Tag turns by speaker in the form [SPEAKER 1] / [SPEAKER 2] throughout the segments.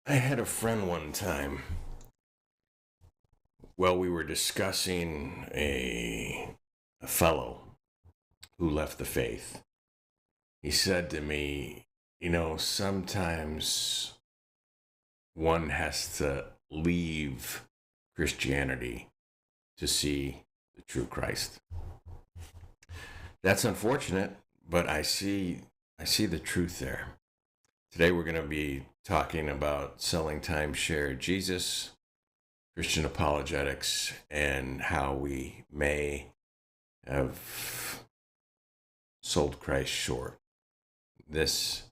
[SPEAKER 1] I had a friend one time. Well, we were discussing a fellow who left the faith. He said to me, sometimes one has to leave Christianity to see the true Christ. That's unfortunate, but I see the truth there. Today we're going to be talking about selling timeshare Jesus, Christian Apologetics, and how we may have sold Christ short. This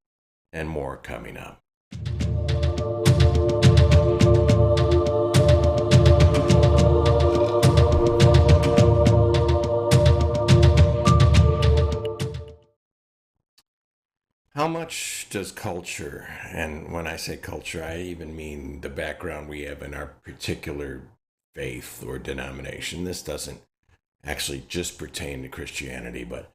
[SPEAKER 1] and more coming up. How much does culture, and when I say culture, I even mean the background we have in our particular faith or denomination. This doesn't actually just pertain to Christianity, but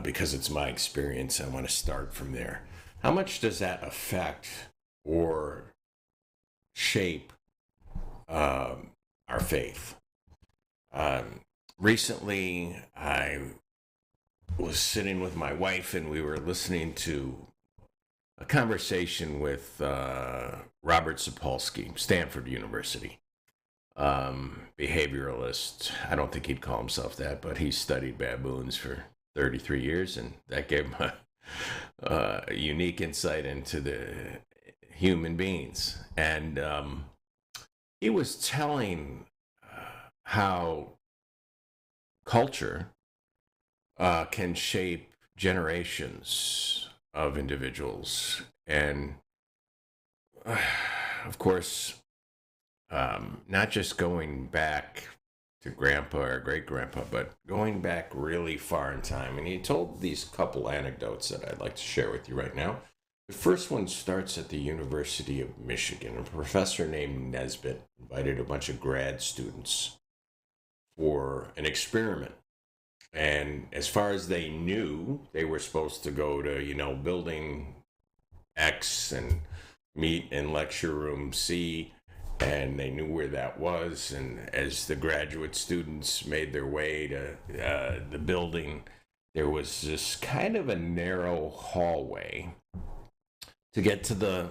[SPEAKER 1] because it's my experience, I want to start from there. How much does that affect or shape our faith? Recently, I was sitting with my wife and we were listening to a conversation with Robert Sapolsky, Stanford University, behavioralist. I don't think he'd call himself that, but he studied baboons for 33 years, and that gave him a unique insight into the human beings. And he was telling how culture can shape generations of individuals. And of course, not just going back to grandpa or great grandpa, but going back really far in time. And he told these couple anecdotes that I'd like to share with you right now. The first one starts at the University of Michigan. A professor named Nesbitt invited a bunch of grad students for an experiment. And as far as they knew, they were supposed to go to, building X and meet in lecture room C, and they knew where that was. And as the graduate students made their way to the building, there was this kind of a narrow hallway to get to the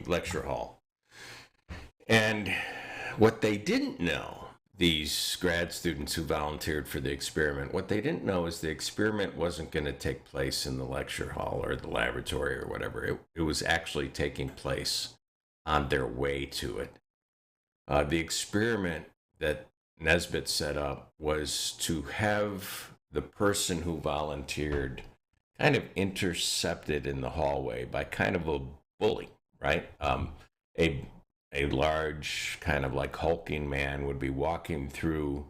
[SPEAKER 1] lecture hall. And what they didn't know, these grad students who volunteered for the experiment, what they didn't know is the experiment wasn't going to take place in the lecture hall or the laboratory or whatever. It was actually taking place on their way to it. The experiment that Nesbitt set up was to have the person who volunteered kind of intercepted in the hallway by kind of a bully, right? A large kind of like hulking man would be walking through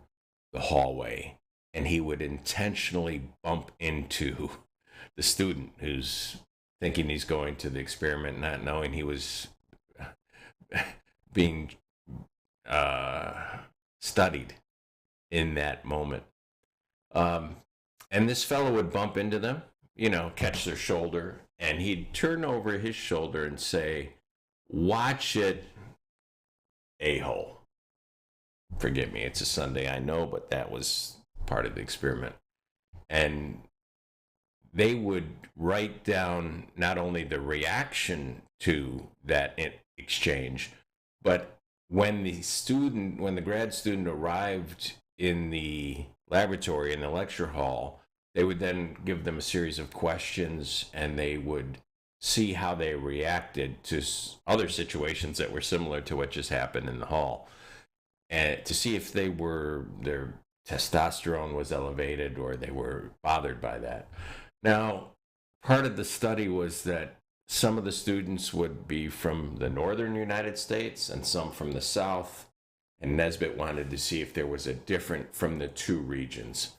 [SPEAKER 1] the hallway, and he would intentionally bump into the student who's thinking he's going to the experiment, not knowing he was being studied in that moment. And this fellow would bump into them, catch their shoulder, and he'd turn over his shoulder and say, "Watch it, a-hole." Forgive me, it's a Sunday, I know, but that was part of the experiment. And they would write down not only the reaction to that exchange, but when the grad student arrived in the laboratory, in the lecture hall, they would then give them a series of questions, and they would see how they reacted to other situations that were similar to what just happened in the hall, and to see if their testosterone was elevated or they were bothered by that. Now, part of the study was that some of the students would be from the northern United States and some from the south, and Nesbitt wanted to see if there was a difference from the two regions.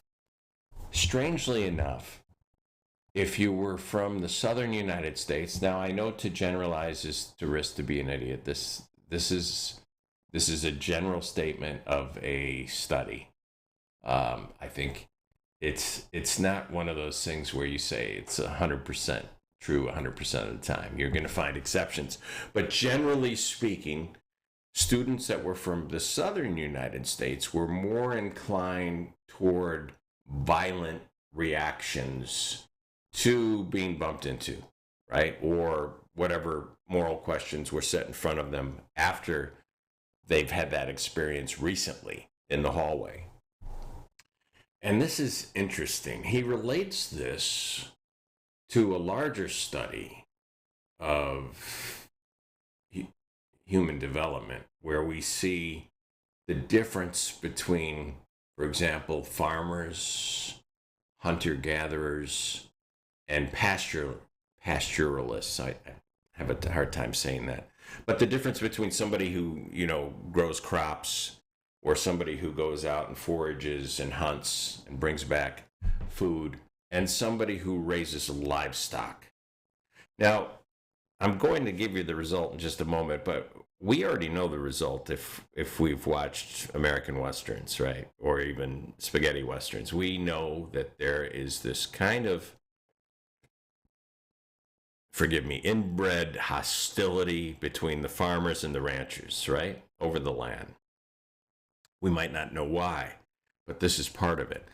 [SPEAKER 1] Strangely enough, if you were from the southern United States, now I know to generalize is to risk to be an idiot. This is a general statement of a study. I think it's not one of those things where you say it's 100% true 100% of the time. You're going to find exceptions. But generally speaking, students that were from the southern United States were more inclined toward violent reactions to being bumped into, right? Or whatever moral questions were set in front of them after they've had that experience recently in the hallway. And this is interesting. He relates this to a larger study of human development, where we see the difference between, for example, farmers, hunter-gatherers, and pastoralists. I have a hard time saying that. But the difference between somebody who, grows crops, or somebody who goes out and forages and hunts and brings back food, and somebody who raises livestock. Now, I'm going to give you the result in just a moment, but we already know the result if we've watched American Westerns, right? Or even spaghetti Westerns. We know that there is this kind of, forgive me, inbred hostility between the farmers and the ranchers, right? Over the land. We might not know why, but this is part of it.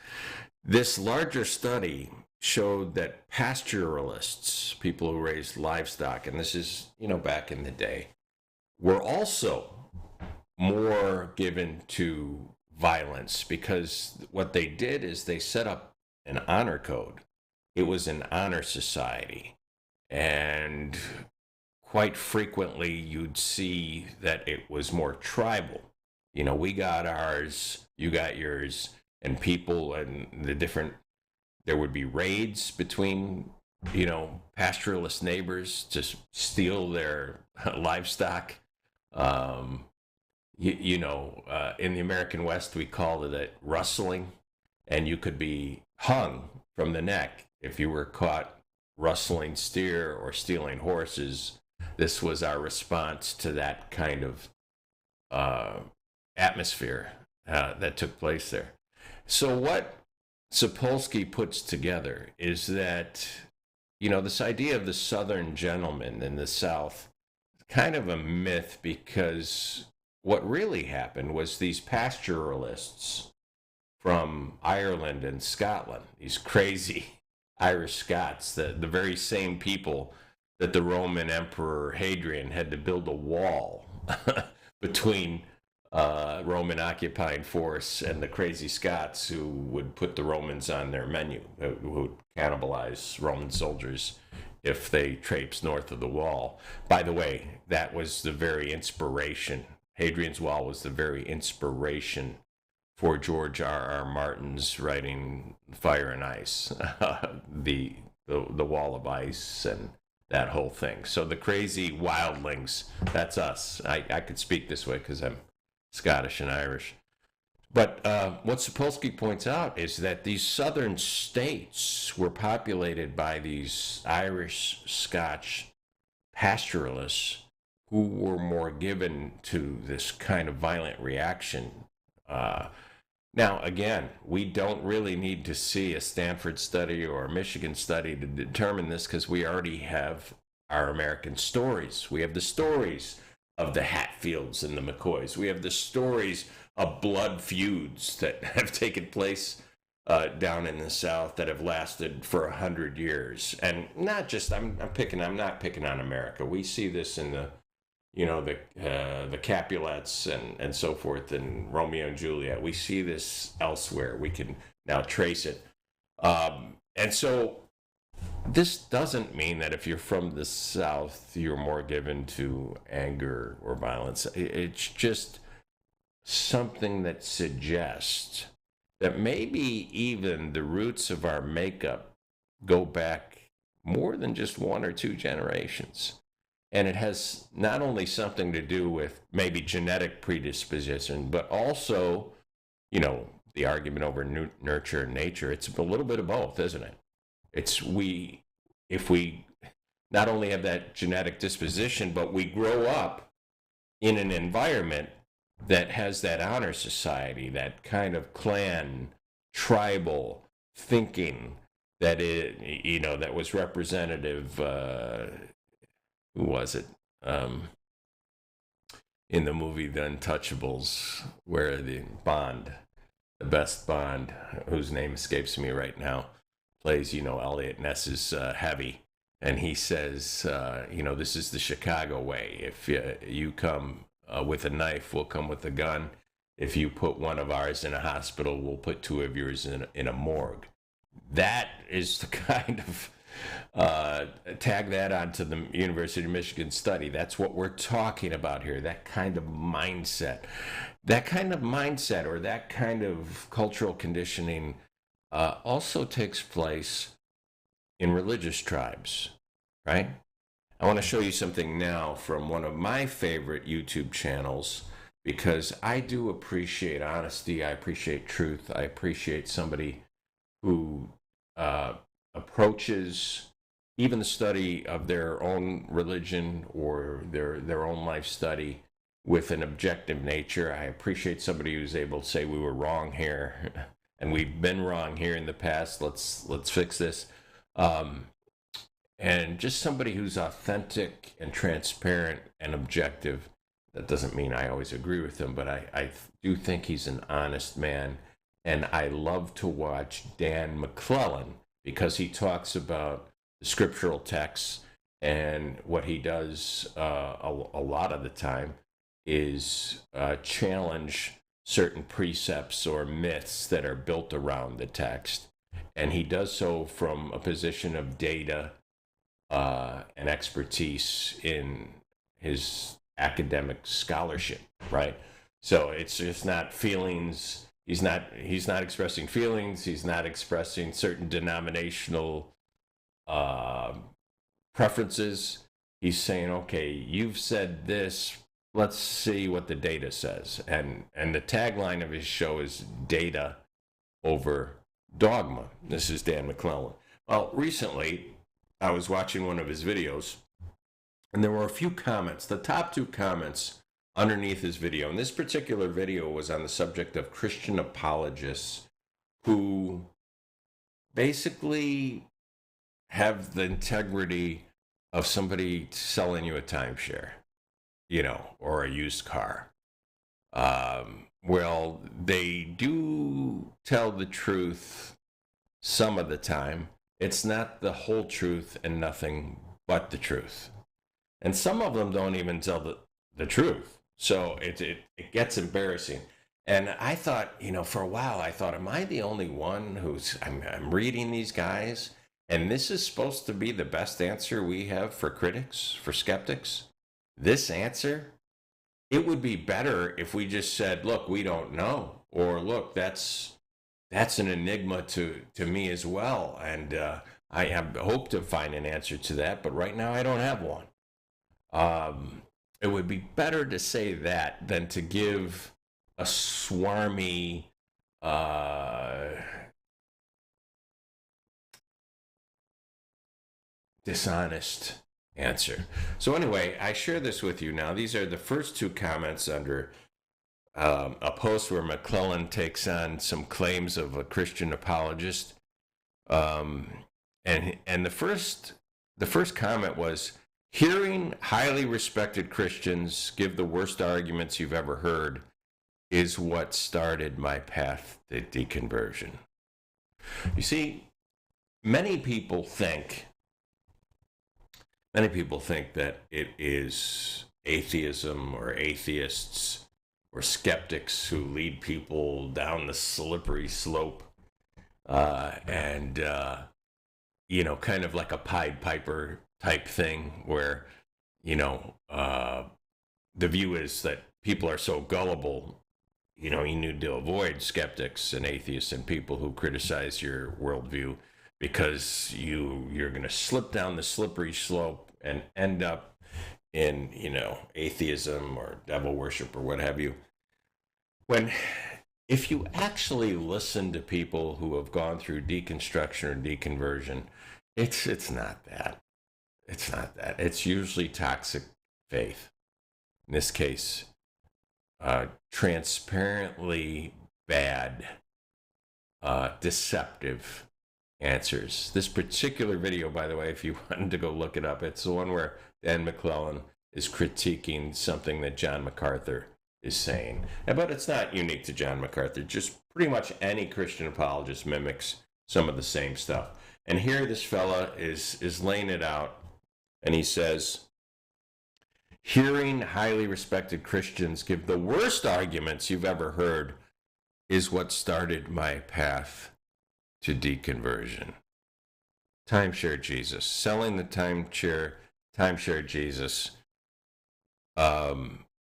[SPEAKER 1] This larger study showed that pastoralists, people who raised livestock, and this is, back in the day, were also more given to violence, because what they did is they set up an honor code. It was an honor society. And quite frequently you'd see that it was more tribal. We got ours, you got yours, and people and there would be raids between, pastoralist neighbors to steal their livestock. In the American West, we called it rustling, and you could be hung from the neck if you were caught rustling steer or stealing horses. This was our response to that kind of atmosphere that took place there. So what Sapolsky puts together is that, this idea of the Southern gentleman in the South, kind of a myth, because what really happened was these pastoralists from Ireland and Scotland, these crazy Irish Scots, the very same people that the Roman Emperor Hadrian had to build a wall between Roman occupying force and the crazy Scots who would put the Romans on their menu, who would cannibalize Roman soldiers if they traipsed north of the wall. By the way, that was the very inspiration. Hadrian's Wall was the very inspiration for George R.R. Martin's writing Fire and Ice, the wall of ice and that whole thing. So the crazy wildlings, that's us. I could speak this way because I'm Scottish and Irish. But what Sapolsky points out is that these southern states were populated by these Irish, Scotch pastoralists who were more given to this kind of violent reaction. Now, again, we don't really need to see a Stanford study or a Michigan study to determine this, because we already have our American stories. We have the stories of the Hatfields and the McCoys. We have the stories of blood feuds that have taken place down in the South that have lasted for 100 years. And not just, I'm not picking on America. We see this in the Capulets and so forth, and Romeo and Juliet. We see this elsewhere. We can now trace it. And so this doesn't mean that if you're from the South, you're more given to anger or violence. It's just something that suggests that maybe even the roots of our makeup go back more than just one or two generations. And it has not only something to do with maybe genetic predisposition, but also, the argument over nurture and nature. It's a little bit of both, isn't it? If we not only have that genetic disposition, but we grow up in an environment that has that honor society, that kind of clan, tribal thinking, that that was representative. Who was it? In the movie The Untouchables, where the best Bond, whose name escapes me right now, plays, Elliot Ness's Heavy. And he says, this is the Chicago way. If you come with a knife, we'll come with a gun. If you put one of ours in a hospital, we'll put two of yours in a morgue. That is the kind of tag that onto the University of Michigan study. That's what we're talking about here. That kind of mindset, or that kind of cultural conditioning also takes place in religious tribes, right? I want to show you something now from one of my favorite YouTube channels, because I do appreciate honesty. I appreciate truth. I appreciate somebody who approaches even the study of their own religion or their own life study with an objective nature. I appreciate somebody who's able to say we were wrong here, and we've been wrong here in the past. Let's fix this. And just somebody who's authentic and transparent and objective. That doesn't mean I always agree with him, but I do think he's an honest man. And I love to watch Dan McClellan, because he talks about the scriptural texts, and what he does a lot of the time is challenge certain precepts or myths that are built around the text. And he does so from a position of data and expertise in his academic scholarship, right? So it's just not feelings. He's not expressing feelings. He's not expressing certain denominational preferences. He's saying, okay, you've said this. Let's see what the data says. And the tagline of his show is data over dogma. This is Dan McClellan. Well, recently I was watching one of his videos, and there were a few comments. The top two comments underneath his video, and this particular video was on the subject of Christian apologists who basically have the integrity of somebody selling you a timeshare, or a used car. Well, they do tell the truth some of the time. It's not the whole truth and nothing but the truth. And some of them don't even tell the truth. So it gets embarrassing. And I thought, for a while, am I the only one I'm reading these guys? And this is supposed to be the best answer we have for critics, for skeptics? This answer? It would be better if we just said, look, we don't know. Or look, that's an enigma to me as well. And I have hope to find an answer to that. But right now I don't have one. It would be better to say that than to give a swarmy, dishonest answer. So anyway, I share this with you now. These are the first two comments under a post where McClellan takes on some claims of a Christian apologist. And the first comment was, hearing highly respected Christians give the worst arguments you've ever heard is what started my path to deconversion. You see, many people think that it is atheism or atheists or skeptics who lead people down the slippery slope, and kind of like a Pied Piper type thing, where the view is that people are so gullible. You need to avoid skeptics and atheists and people who criticize your worldview, because you're going to slip down the slippery slope and end up in atheism or devil worship or what have you. When if you actually listen to people who have gone through deconstruction or deconversion, it's not that. It's not that. It's usually toxic faith. In this case, transparently bad, deceptive, answers. This particular video, by the way, if you wanted to go look it up, it's the one where Dan McClellan is critiquing something that John MacArthur is saying. But it's not unique to John MacArthur. Just pretty much any Christian apologist mimics some of the same stuff. And here this fella is laying it out, and he says, hearing highly respected Christians give the worst arguments you've ever heard is what started my path to deconversion. Timeshare Jesus. Selling the timeshare Jesus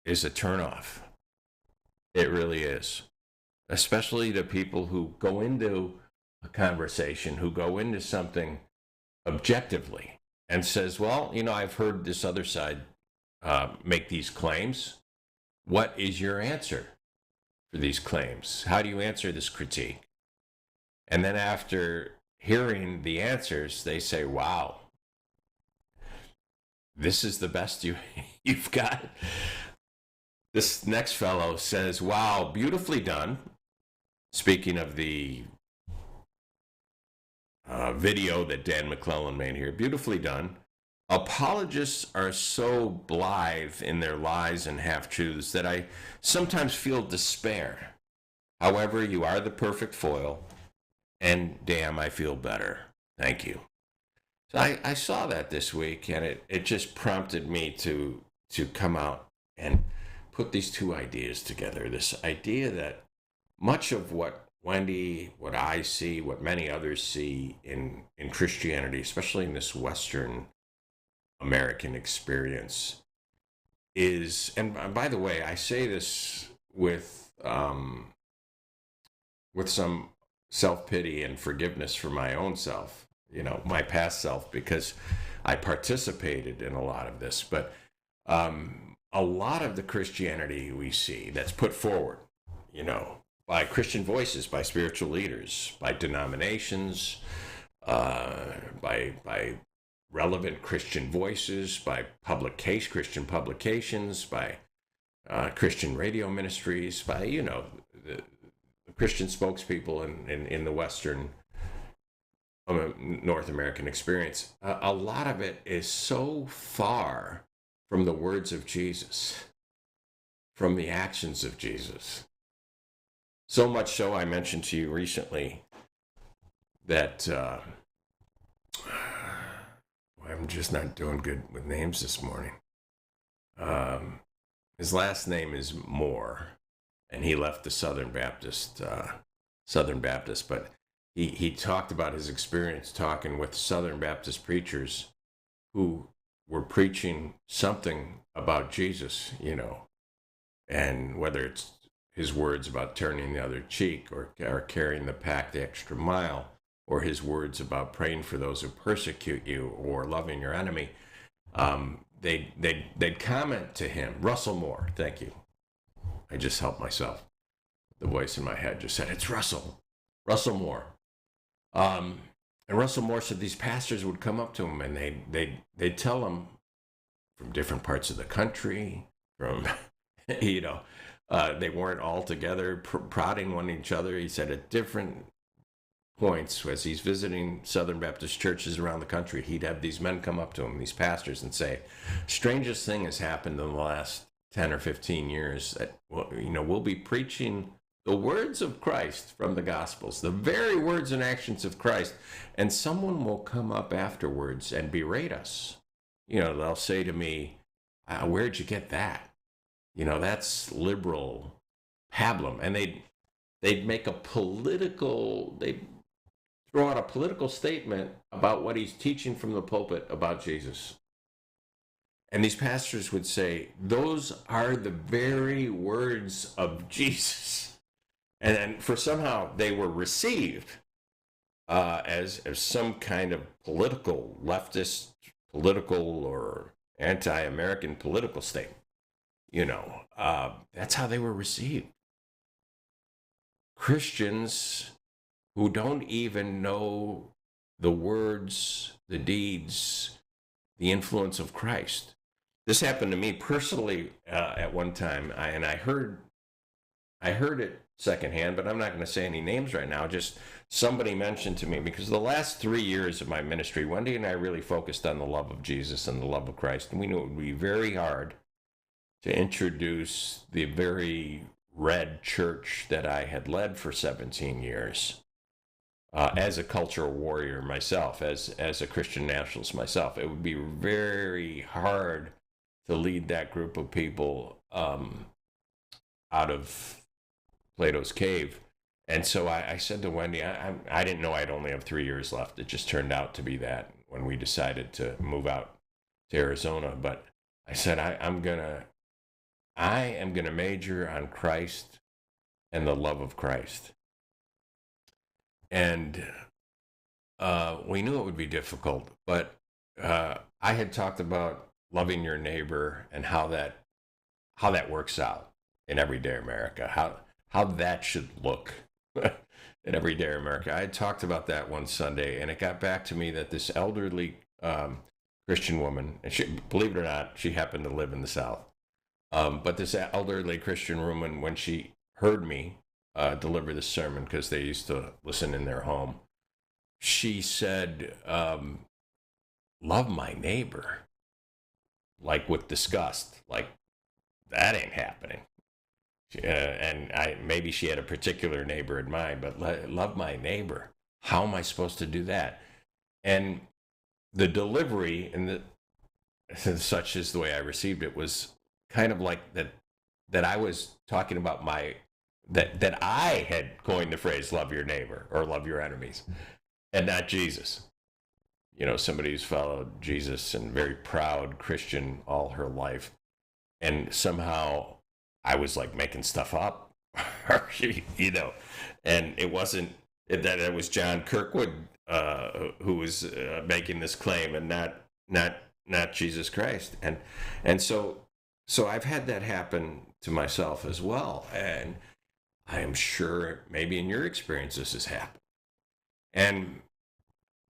[SPEAKER 1] is a turnoff. It really is. Especially to people who go into a conversation, who go into something objectively and says, well, I've heard this other side make these claims. What is your answer for these claims? How do you answer this critique? And then after hearing the answers, they say, wow, this is the best you've got. This next fellow says, wow, beautifully done. Speaking of the video that Dan McClellan made here, beautifully done. Apologists are so blithe in their lies and half-truths that I sometimes feel despair. However, you are the perfect foil, and damn, I feel better. Thank you. So I saw that this week, and it just prompted me to come out and put these two ideas together. This idea that much of what Wendy, what I see, what many others see in Christianity, especially in this Western American experience, is, and by the way, I say this with some self-pity and forgiveness for my own self, my past self, because I participated in a lot of this. But a lot of the Christianity we see that's put forward, by Christian voices, by spiritual leaders, by denominations, by relevant Christian voices, by Christian publications, by Christian radio ministries, by, the Christian spokespeople in the Western North American experience. A lot of it is so far from the words of Jesus, from the actions of Jesus. So much so, I mentioned to you recently that I'm just not doing good with names this morning. His last name is Moore, and he left the Southern Baptist, but he talked about his experience talking with Southern Baptist preachers who were preaching something about Jesus, and whether it's his words about turning the other cheek or carrying the pack the extra mile, or his words about praying for those who persecute you or loving your enemy, they'd comment to him. Russell Moore, thank you. I just helped myself. The voice in my head just said, it's Russell Moore. And Russell Moore said these pastors would come up to him and they'd tell him from different parts of the country, from, they weren't all together prodding one each other. He said at different points, as he's visiting Southern Baptist churches around the country, he'd have these men come up to him, these pastors, and say, strangest thing has happened in the last 10 or 15 years that, we'll be preaching the words of Christ from the Gospels, the very words and actions of Christ, and someone will come up afterwards and berate us. They'll say to me, where'd you get that? That's liberal pablum. And they'd make they'd throw out a political statement about what he's teaching from the pulpit about Jesus. And these pastors would say, those are the very words of Jesus. And then somehow they were received as some kind of leftist political or anti-American political statement. That's how they were received. Christians who don't even know the words, the deeds, the influence of Christ. This happened to me personally at one time, and I heard I heard it secondhand, but I'm not going to say any names right now. Just somebody mentioned to me, because the last 3 years of my ministry, Wendy and I really focused on the love of Jesus and the love of Christ. And we knew it would be very hard to introduce the very red church that I had led for 17 years. As a cultural warrior myself, as a Christian nationalist myself, it would be very hard to lead that group of people out of Plato's cave. And so I said to Wendy, I didn't know I'd only have 3 years left. It just turned out to be that when we decided to move out to Arizona. But I said, I am gonna major on Christ and the love of Christ. And we knew it would be difficult, but I had talked about loving your neighbor and how that works out in everyday America, how that should look in everyday America. I had talked about that one Sunday, and it got back to me that this elderly Christian woman, and believe it or not, she happened to live in the South, but this elderly Christian woman, when she heard me deliver this sermon, because they used to listen in their home, she said, love my neighbor, like with disgust, like that ain't happening. And maybe she had a particular neighbor in mind, but love my neighbor. How am I supposed to do that? And the delivery, and such is the way I received it, was kind of like that I was talking about that I had coined the phrase "love your neighbor" or "love your enemies," and not Jesus. Somebody who's followed Jesus and very proud Christian all her life, and somehow I was like making stuff up, and it wasn't that it was John Kirkwood who was making this claim, and not Jesus Christ, and so I've had that happen to myself as well, and I am sure maybe in your experience this has happened. And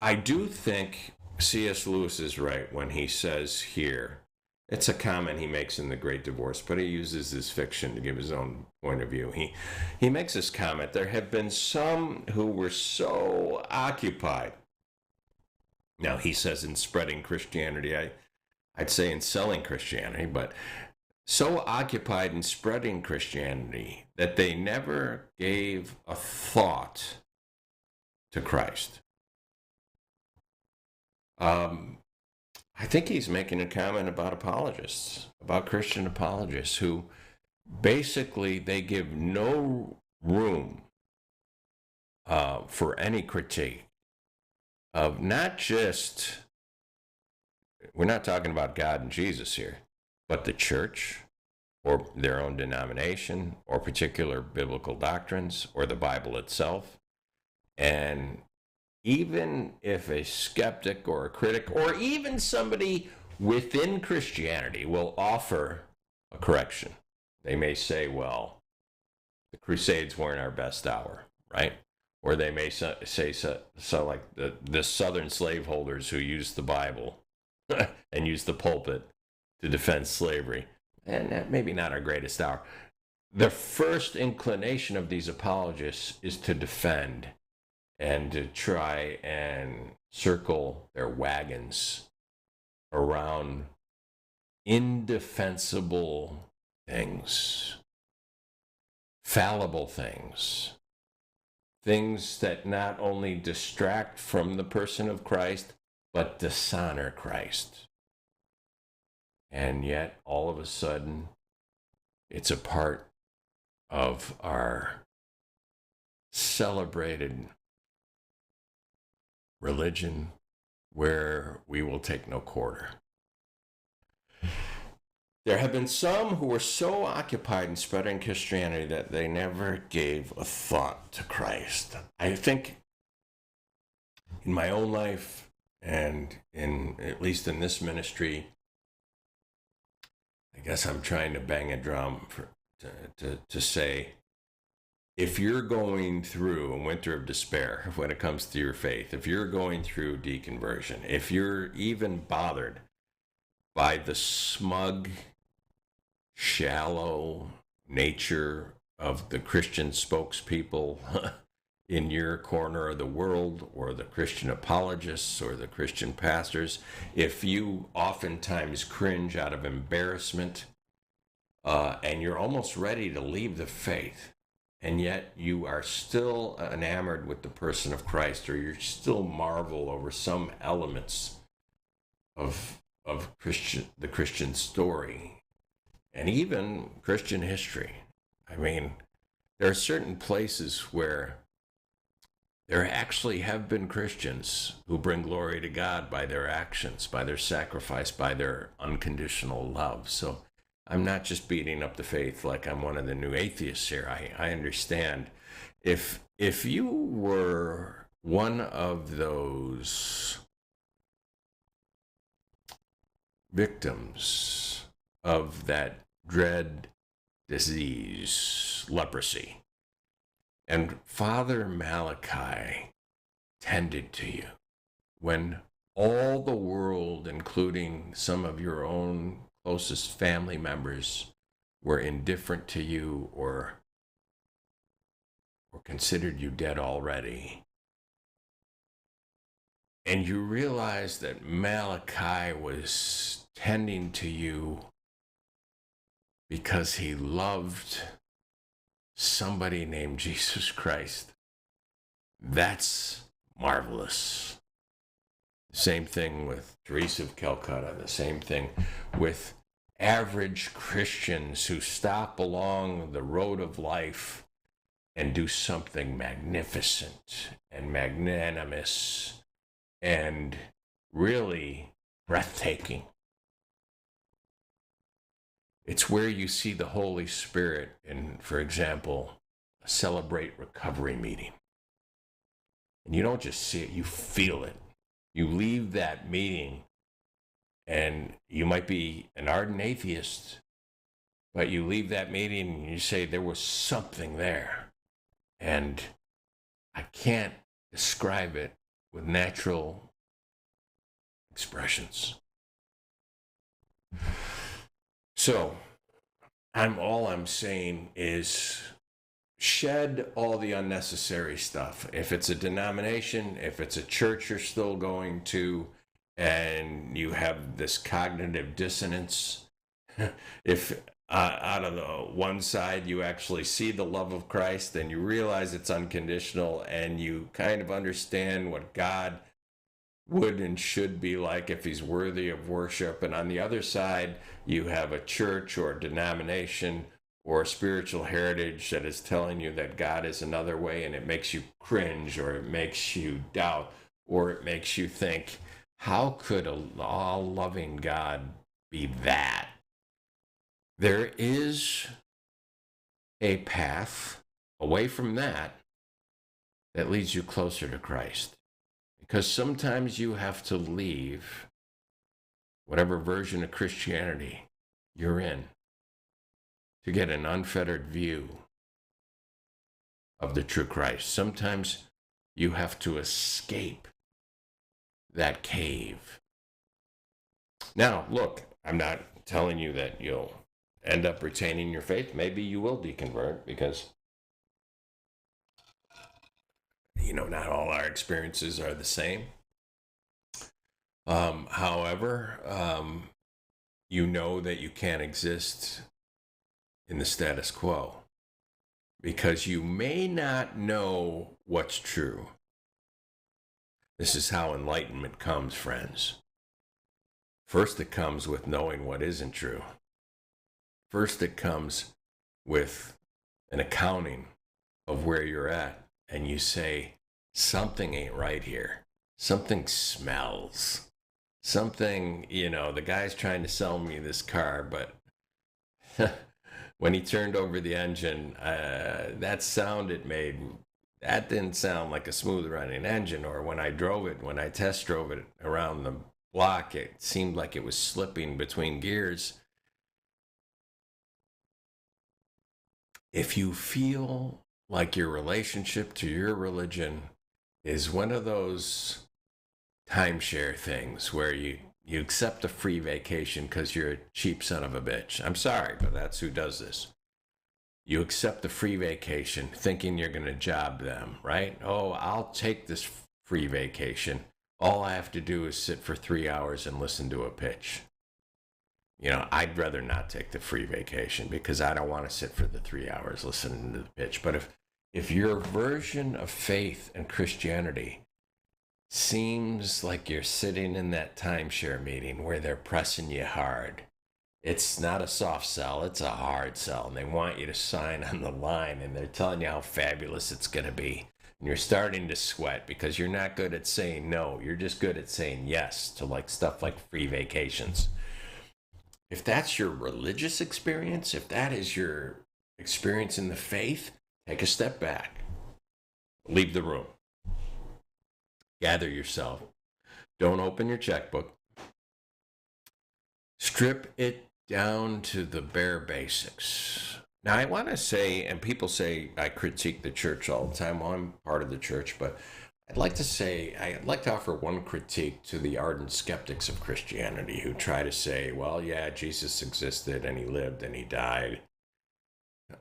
[SPEAKER 1] I do think C.S. Lewis is right when he says here, it's a comment he makes in The Great Divorce, but he uses his fiction to give his own point of view. He makes this comment: there have been some who were so occupied. Now, he says in spreading Christianity, I'd say in selling Christianity, but so occupied in spreading Christianity that they never gave a thought to Christ. I think he's making a comment about apologists, about Christian apologists, who basically they give no room for any critique of not just, we're not talking about God and Jesus here, but the church, or their own denomination, or particular biblical doctrines, or the Bible itself. And even if a skeptic or a critic, or even somebody within Christianity will offer a correction, they may say, well, the Crusades weren't our best hour, right? Or they may say so like the Southern slaveholders who used the Bible and used the pulpit to defend slavery, and maybe not our greatest hour. The first inclination of these apologists is to defend and to try and circle their wagons around indefensible things, fallible things, things that not only distract from the person of Christ, but dishonor Christ. And yet, all of a sudden, it's a part of our celebrated religion where we will take no quarter. There have been some who were so occupied in spreading Christianity that they never gave a thought to Christ. I think in my own life, and at least in this ministry, I guess I'm trying to bang a drum to say, if you're going through a winter of despair when it comes to your faith, if you're going through deconversion, if you're even bothered by the smug, shallow nature of the Christian spokespeople in your corner of the world, or the Christian apologists, or the Christian pastors, if you oftentimes cringe out of embarrassment, and you're almost ready to leave the faith, and yet you are still enamored with the person of Christ, or you still marvel over some elements of the Christian story, and even Christian history. I mean, there are certain places where there actually have been Christians who bring glory to God by their actions, by their sacrifice, by their unconditional love. So I'm not just beating up the faith like I'm one of the new atheists here. I understand. If you were one of those victims of that dread disease, leprosy, and Father Malachi tended to you when all the world, including some of your own closest family members, were indifferent to you or considered you dead already, and you realize that Malachi was tending to you because he loved somebody named Jesus Christ, that's marvelous. Same thing with Teresa of Calcutta, the same thing with average Christians who stop along the road of life and do something magnificent and magnanimous and really breathtaking. It's where you see the Holy Spirit in, for example, a Celebrate Recovery meeting. And you don't just see it, you feel it. You leave that meeting, and you might be an ardent atheist, but you leave that meeting and you say, there was something there. And I can't describe it with natural expressions. So, all I'm saying is shed all the unnecessary stuff. If it's a denomination, if it's a church you're still going to, and you have this cognitive dissonance, if out of the one side you actually see the love of Christ and you realize it's unconditional, and you kind of understand what God would and should be like if he's worthy of worship, and on the other side you have a church or a denomination or a spiritual heritage that is telling you that God is another way, and it makes you cringe, or it makes you doubt, or it makes you think, how could an all-loving God be that? There is a path away from that leads you closer to Christ. Because sometimes you have to leave whatever version of Christianity you're in to get an unfettered view of the true Christ. Sometimes you have to escape that cave. Now, look, I'm not telling you that you'll end up retaining your faith. Maybe you will deconvert, because not all our experiences are the same. However, you know that you can't exist in the status quo, because you may not know what's true. This is how enlightenment comes, friends. First, it comes with knowing what isn't true. First, it comes with an accounting of where you're at, and you say, something ain't right here. Something smells. Something, the guy's trying to sell me this car, but when he turned over the engine, that sound it made, that didn't sound like a smooth running engine. Or when I test drove it around the block, it seemed like it was slipping between gears. If you feel like your relationship to your religion is one of those timeshare things where you accept a free vacation because you're a cheap son of a bitch. I'm sorry, but that's who does this. You accept the free vacation thinking you're going to job them, right? Oh, I'll take this free vacation. All I have to do is sit for 3 hours and listen to a pitch. I'd rather not take the free vacation because I don't want to sit for the 3 hours listening to the pitch. But if your version of faith and Christianity seems like you're sitting in that timeshare meeting where they're pressing you hard, it's not a soft sell, it's a hard sell. And they want you to sign on the line and they're telling you how fabulous it's going to be. And you're starting to sweat because you're not good at saying no. You're just good at saying yes to stuff like free vacations. If that's your religious experience, if that is your experience in the faith, take a step back. Leave the room. Gather yourself. Don't open your checkbook. Strip it down to the bare basics. Now, I want to say, and people say I critique the church all the time. Well, I'm part of the church, but I'd like to offer one critique to the ardent skeptics of Christianity who try to say, well, yeah, Jesus existed and he lived and he died.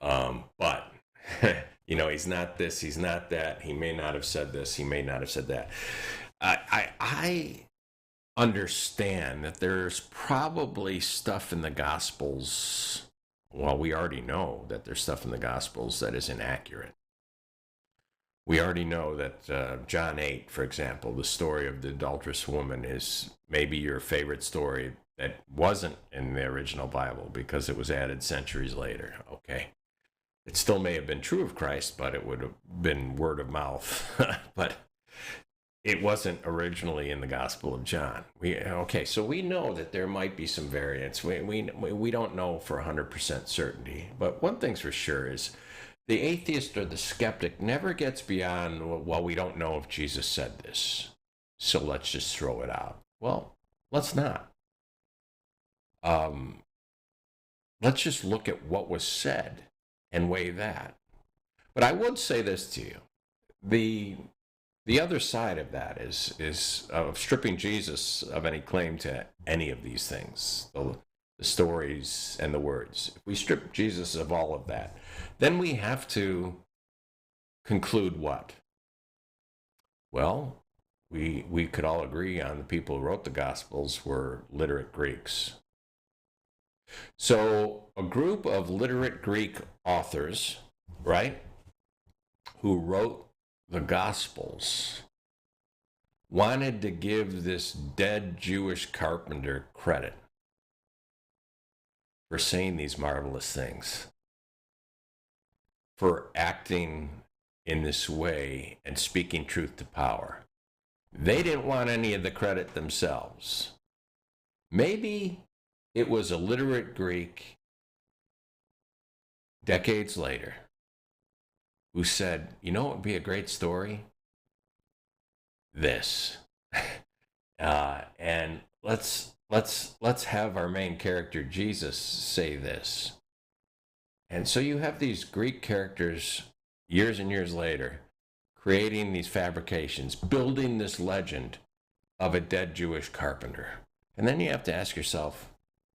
[SPEAKER 1] But, he's not this, he's not that. He may not have said this, he may not have said that. I understand that there's probably stuff in the Gospels. Well, we already know that there's stuff in the Gospels that is inaccurate. We already know that John 8, for example, the story of the adulterous woman is maybe your favorite story that wasn't in the original Bible because it was added centuries later. Okay. It still may have been true of Christ, but it would have been word of mouth. But it wasn't originally in the Gospel of John. So we know that there might be some variance. We don't know for 100% certainty. But one thing's for sure is the atheist or the skeptic never gets beyond, well, we don't know if Jesus said this, so let's just throw it out. Well, let's not. Let's just look at what was said and weigh that. But I would say this to you. The other side of that is of stripping Jesus of any claim to any of these things, the stories and the words. If we strip Jesus of all of that, then we have to conclude what? Well, we could all agree on the people who wrote the Gospels were literate Greeks. So a group of literate Greek authors, right, who wrote the Gospels wanted to give this dead Jewish carpenter credit for saying these marvelous things, for acting in this way and speaking truth to power. They didn't want any of the credit themselves. Maybe it was a literate Greek decades later who said, what would be a great story? This. And let's have our main character, Jesus, say this. And so you have these Greek characters years and years later creating these fabrications, building this legend of a dead Jewish carpenter. And then you have to ask yourself,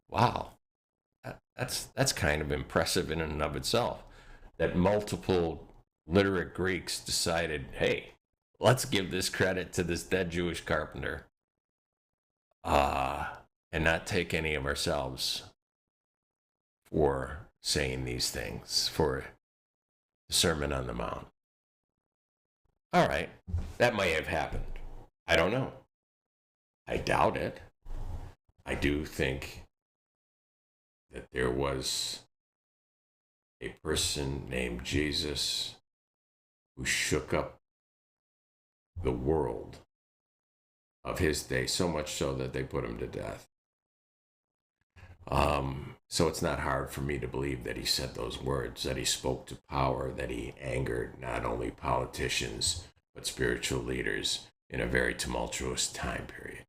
[SPEAKER 1] wow, that's kind of impressive in and of itself, that multiple literate Greeks decided, hey, let's give this credit to this dead Jewish carpenter and not take any of ourselves for saying these things, for the Sermon on the Mount. All right, that may have happened. I don't know. I doubt it. I do think that there was a person named Jesus who shook up the world of his day, so much so that they put him to death. So it's not hard for me to believe that he said those words, that he spoke to power, that he angered not only politicians, but spiritual leaders in a very tumultuous time period.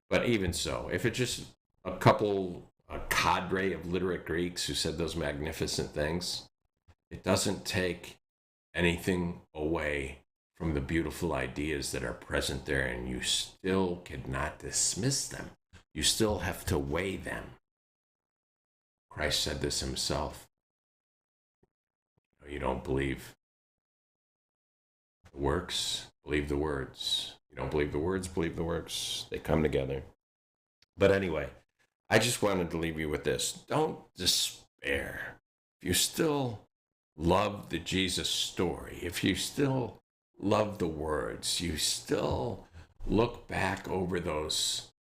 [SPEAKER 1] But even so, if it's just a cadre of literate Greeks who said those magnificent things, it doesn't take anything away from the beautiful ideas that are present there, and you still cannot dismiss them. You still have to weigh them. Christ said this himself. You don't believe the works, believe the words. You don't believe the words, believe the works. They come together. But anyway, I just wanted to leave you with this. Don't despair. If you still love the Jesus story, if you still love the words, you still look back over those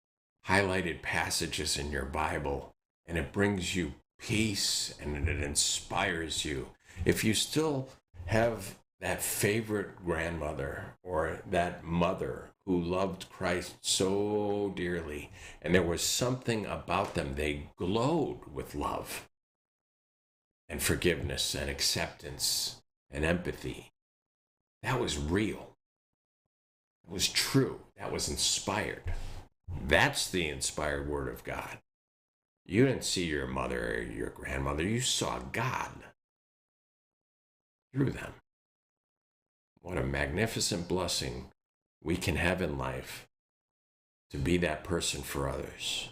[SPEAKER 1] highlighted passages in your Bible, and it brings you peace and it inspires you. If you still have that favorite grandmother or that mother who loved Christ so dearly, and there was something about them, they glowed with love and forgiveness and acceptance and empathy. That was real. It was true. That was inspired. That's the inspired word of God. You didn't see your mother or your grandmother. You saw God through them. What a magnificent blessing we can have in life to be that person for others.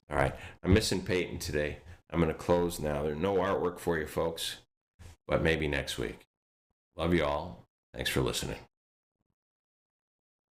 [SPEAKER 1] All right, I'm missing Peyton today. I'm going to close now. There's no artwork for you folks, but maybe next week. Love you all. Thanks for listening.